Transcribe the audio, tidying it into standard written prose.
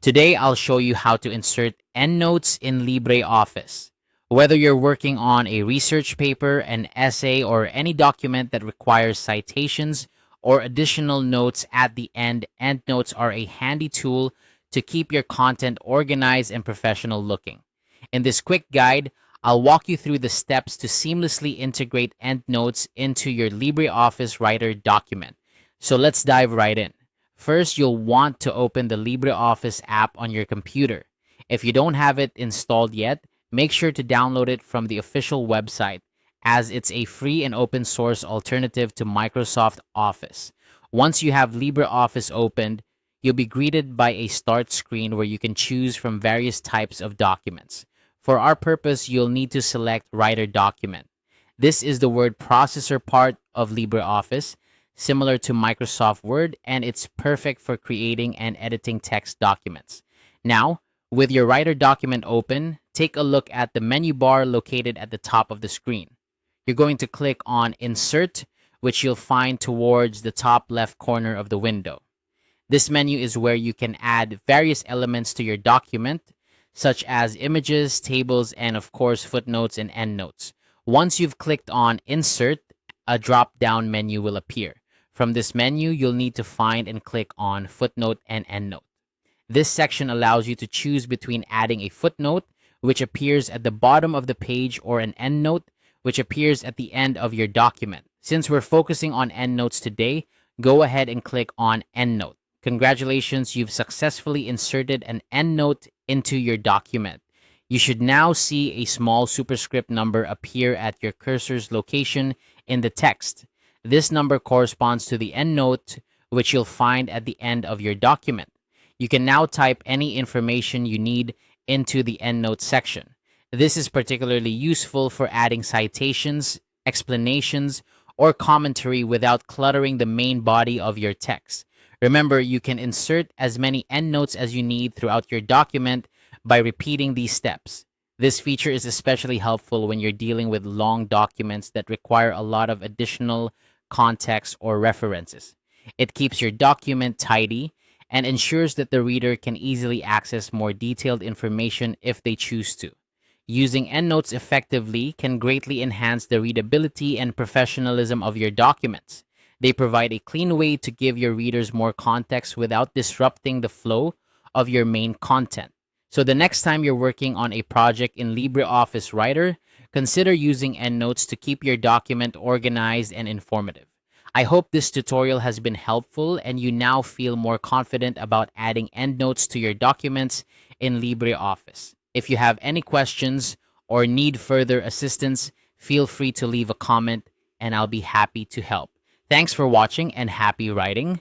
Today, I'll show you how to insert endnotes in LibreOffice. Whether you're working on a research paper, an essay, or any document that requires citations or additional notes at the end, endnotes are a handy tool to keep your content organized and professional looking. In this quick guide, I'll walk you through the steps to seamlessly integrate endnotes into your LibreOffice Writer document. So let's dive right in. First, you'll want to open the LibreOffice app on your computer. If you don't have it installed yet, make sure to download it from the official website, as it's a free and open source alternative to Microsoft Office. Once you have LibreOffice opened, you'll be greeted by a start screen where you can choose from various types of documents. For our purpose, you'll need to select Writer Document. This is the word processor part of LibreOffice, similar to Microsoft Word, and it's perfect for creating and editing text documents. Now, with your Writer document open, take a look at the menu bar located at the top of the screen. You're going to click on Insert, which you'll find towards the top left corner of the window. This menu is where you can add various elements to your document, such as images, tables, and of course footnotes and endnotes. Once you've clicked on Insert, a drop-down menu will appear. From this menu, you'll need to find and click on Footnote and Endnote. This section allows you to choose between adding a footnote, which appears at the bottom of the page, or an endnote, which appears at the end of your document. Since we're focusing on endnotes today, go ahead and click on Endnote. Congratulations, you've successfully inserted an endnote into your document. You should now see a small superscript number appear at your cursor's location in the text. This number corresponds to the endnote, which you'll find at the end of your document. You can now type any information you need into the endnote section. This is particularly useful for adding citations, explanations, or commentary without cluttering the main body of your text. Remember, you can insert as many endnotes as you need throughout your document by repeating these steps. This feature is especially helpful when you're dealing with long documents that require a lot of additional context or references. It keeps your document tidy and ensures that the reader can easily access more detailed information if they choose to. Using endnotes effectively can greatly enhance the readability and professionalism of your documents. They provide a clean way to give your readers more context without disrupting the flow of your main content. So the next time you're working on a project in LibreOffice Writer, consider using endnotes to keep your document organized and informative. I hope this tutorial has been helpful and you now feel more confident about adding endnotes to your documents in LibreOffice. If you have any questions or need further assistance, feel free to leave a comment and I'll be happy to help. Thanks for watching and happy writing.